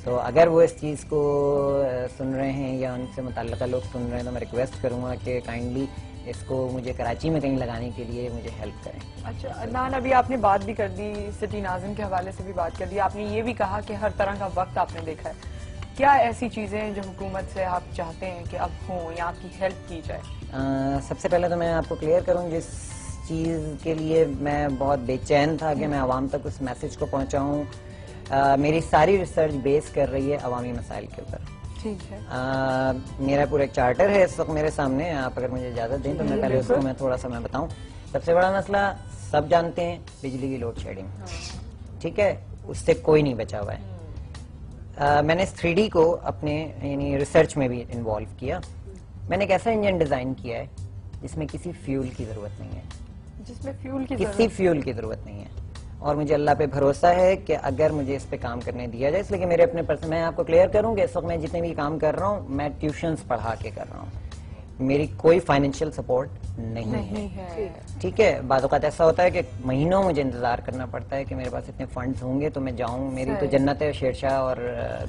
تو اگر وہ اس چیز کو سن رہے ہیں یا ان سے متعلقہ لوگ سن رہے ہیں تو میں ریکویسٹ کروں گا کہ کائنڈلی اس کو مجھے کراچی میں کہیں لگانے کے لیے مجھے ہیلپ کریں. اچھا عدنان، ابھی آپ نے بات بھی کر دی، سٹی ناظم کے حوالے سے بھی بات کر دی، آپ نے یہ بھی کہا کہ ہر طرح کا وقت آپ نے دیکھا ہے. کیا ایسی چیزیں ہیں جو حکومت سے آپ چاہتے ہیں کہ اب ہوں یا آپ کی ہیلپ کی جائے؟ سب سے پہلے تو میں آپ کو کلیئر کروں، جس چیز کے لیے میں بہت بے چین تھا کہ میں عوام تک اس میسج کو پہنچاؤں، میری ساری ریسرچ بیس کر رہی ہے عوامی مسائل کے اوپر. ٹھیک ہے. میرا پورا ایک چارٹر ہے اس وقت میرے سامنے، آپ اگر مجھے اجازت دیں تو میں پہلے اس کو میں تھوڑا سا میں بتاؤں. سب سے بڑا مسئلہ سب جانتے ہیں، بجلی کی لوڈ شیڈنگ. ٹھیک ہے، اس سے کوئی نہیں بچا ہوا ہے. میں نے 3D کو اپنے یعنی ریسرچ میں بھی انوالو کیا. میں نے ایک ایسا انجن ڈیزائن کیا ہے جس میں کسی فیول کی ضرورت نہیں ہے، جس میں فیول کی کسی فیول کی ضرورت نہیں ہے. اور مجھے اللہ پہ بھروسہ ہے کہ اگر مجھے اس پہ کام کرنے دیا جائے، اس لیے کہ میرے اپنے میں آپ کو کلیئر کروں کہ اس وقت میں جتنے بھی کام کر رہا ہوں میں ٹیوشنز پڑھا کے کر رہا ہوں، میری کوئی فائنینشیل سپورٹ نہیں ہے. ٹھیک ہے، بعض اوقات ایسا ہوتا ہے کہ مہینوں مجھے انتظار کرنا پڑتا ہے کہ میرے پاس اتنے فنڈز ہوں گے تو میں جاؤں. میری تو جنت ہے شیرشاہ اور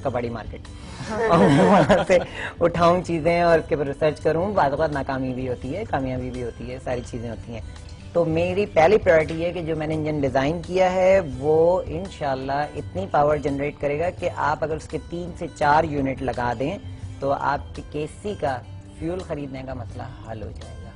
کباڑی مارکیٹ، اور وہاں سے اٹھاؤں چیزیں اور اس کے اوپر ریسرچ کروں. بعض اوقات ناکامی بھی ہوتی ہے، کامیابی بھی ہوتی ہے، ساری چیزیں ہوتی ہیں. تو میری پہلی پرائرٹی ہے کہ جو میں نے انجن ڈیزائن کیا ہے وہ انشاءاللہ اتنی پاور جنریٹ کرے گا کہ آپ اگر اس کے 3 سے 4 یونٹ لگا دیں تو آپ کی KC کا فیول خریدنے کا مسئلہ حل ہو جائے گا.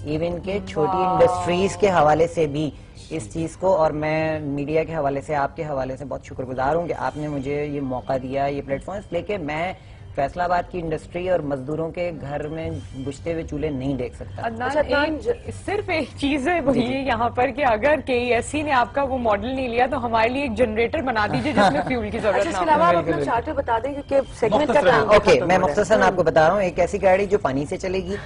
ایون کہ چھوٹی انڈسٹریز کے حوالے سے بھی اس چیز کو، اور میں میڈیا کے حوالے سے آپ کے حوالے سے بہت شکر گزار ہوں کہ آپ نے مجھے یہ موقع دیا، یہ پلیٹ فارم، اس لیے کہ میں فیصلہ آباد کی انڈسٹری اور مزدوروں کے گھر میں بجھتے ہوئے چولہے نہیں دیکھ سکتا. عدنان، صرف ایک چیز ہے وہی یہاں پر کہ اگر KESC نے آپ کا وہ ماڈل نہیں لیا تو ہمارے لیے ایک جنریٹر بنا دیجیے جس میں فیول کی ضرورت نہ ہو. اس کے علاوہ آپ اپنا چارٹر بتا دیں کیونکہ سیگمنٹ کا ٹائم اوکے، میں مختصراً آپ کو بتا رہا ہوں. ایک ایسی گاڑی جو پانی سے چلے گی،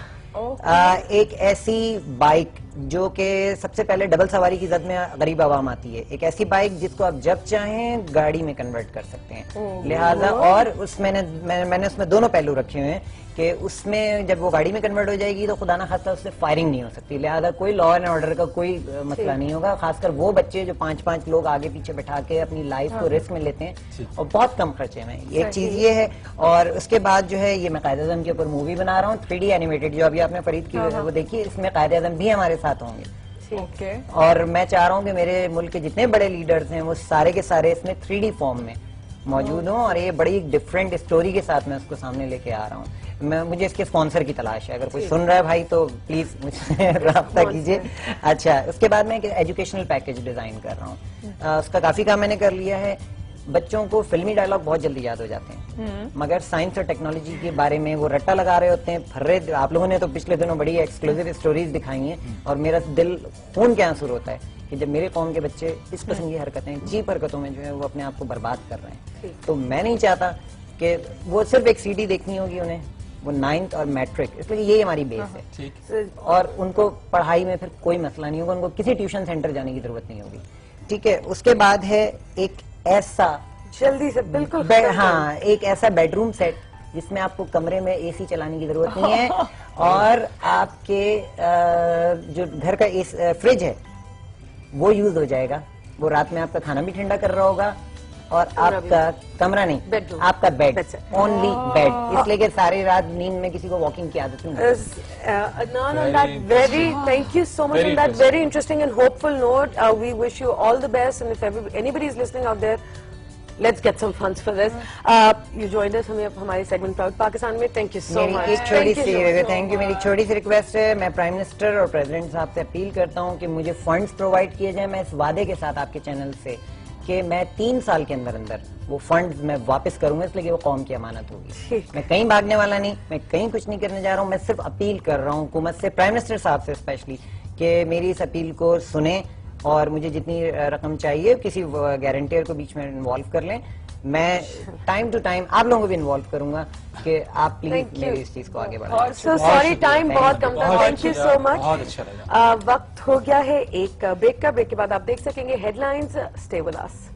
ایک ایسی بائک جو کہ سب سے پہلے ڈبل سواری کی زد میں غریب عوام آتی ہے، ایک ایسی بائک جس کو آپ جب چاہیں گاڑی میں کنورٹ کر سکتے ہیں. لہٰذا اور اس میں نے اس میں دونوں پہلو رکھے ہوئے ہیں کہ اس میں جب وہ گاڑی میں کنورٹ ہو جائے گی تو خدا نہ خواستہ اس سے فائرنگ نہیں ہو سکتی. لہٰذا کوئی لا اینڈ آرڈر کا کوئی مسئلہ نہیں ہوگا، خاص کر وہ بچے جو 5 لوگ آگے پیچھے بٹھا کے اپنی لائف کو رسک میں لیتے ہیں، اور بہت کم خرچے میں. ایک چیز یہ ہے. اور اس کے بعد جو ہے یہ میں قائد اعظم کے اوپر مووی بنا رہا ہوں 3D اینیمیٹڈ، جو ابھی آپ نے فرید کی وہ دیکھیے. اس میں قائد اعظم بھی ہمارے ساتھ ہوں گے. اور میں چاہ رہا ہوں کہ میرے ملک کے جتنے بڑے لیڈرز ہیں وہ سارے کے سارے اس میں 3D فارم میں موجود ہوں، اور یہ بڑی ڈفرینٹ اسٹوری کے ساتھ میں اس کو سامنے لے کے آ رہا ہوں. مجھے اس کے اسپانسر کی تلاش ہے، اگر کوئی سن رہا ہے بھائی تو پلیز مجھ سے رابطہ کیجیے. اچھا، اس کے بعد میں ایک ایجوکیشنل پیکج ڈیزائن کر رہا ہوں. اس کا کافی کام میں نے کر لیا ہے. بچوں کو فلمی ڈائلاگ بہت جلدی یاد ہو جاتے ہیں، مگر سائنس اور ٹیکنالوجی کے بارے میں وہ رٹا لگا رہے ہوتے ہیں. پھرے آپ لوگوں نے تو پچھلے دنوں بڑی ایکسکلوزیو اسٹوریز دکھائی ہیں، اور میرا دل خون کے آنسو ہوتا ہے کہ جب میرے قوم کے بچے اس قسم کی حرکتیں، چیپ حرکتوں میں جو ہے وہ اپنے آپ کو برباد کر رہے ہیں. تو میں نہیں چاہتا کہ وہ صرف ایک CD دیکھنی ہوگی انہیں، وہ 9th اور میٹرک، اس لیے یہی ہماری بیس ہے. اور ان کو پڑھائی میں پھر کوئی مسئلہ نہیں ہوگا، ان کو کسی ٹیوشن سینٹر جانے کی ضرورت نہیں ہوگی. ٹھیک ہے. اس کے بعد ہے ایک ایسا جلدی سے بالکل ایک ایسا بیڈ روم سیٹ جس میں آپ کو کمرے میں AC چلانے کی ضرورت نہیں ہے، اور آپ کے جو گھر کا فریج ہے وہ یوز ہو جائے گا. وہ رات میں آپ کا کھانا بھی ٹھنڈا کر رہا ہوگا، اور آپ کا کمرہ نہیں، آپ کا بیڈ، اونلی بیڈ، اس لیے کہ ساری رات نیند میں کسی کو واکنگ کی عادت نہیں. Adnan, on that thank you so much on that very interesting and hopeful note. We wish you all the best, and if anybody is listening out there, let's get some funds for this. You joined us ہماری segment proud Pakistan میں. Thank you so much. Thank you. میری چھوٹی سی request ہے، میں prime minister اور president صاحب سے appeal کرتا ہوں کہ مجھے فنڈز پرووائڈ کیے جائیں. میں اس وعدے کے ساتھ آپ کے چینل سے کہ میں 3 سال کے اندر وہ فنڈز میں واپس کروں گا، اس لیے کہ وہ قوم کی امانت ہوگی. میں کہیں بھاگنے والا نہیں، میں کہیں کچھ نہیں کرنے جا رہا ہوں. میں صرف اپیل کر رہا ہوں حکومت سے، پرائم منسٹر صاحب سے اسپیشلی، کہ میری اس اپیل کو سنیں اور مجھے جتنی رقم چاہیے کسی گارنٹیر کو بیچ میں انوالو کر لیں. میں ٹائم ٹو ٹائم آپ لوگوں کو بھی انوالو کروں گا کہ آپ پلیز میری اس چیز کو آگے بڑھائیں. سوری ٹائم بہت کم تھا. تھینک یو سو مچ. وقت ہو گیا ہے ایک بریک کا. بریک کے بعد آپ دیکھ سکیں گے headlines. Stay with us.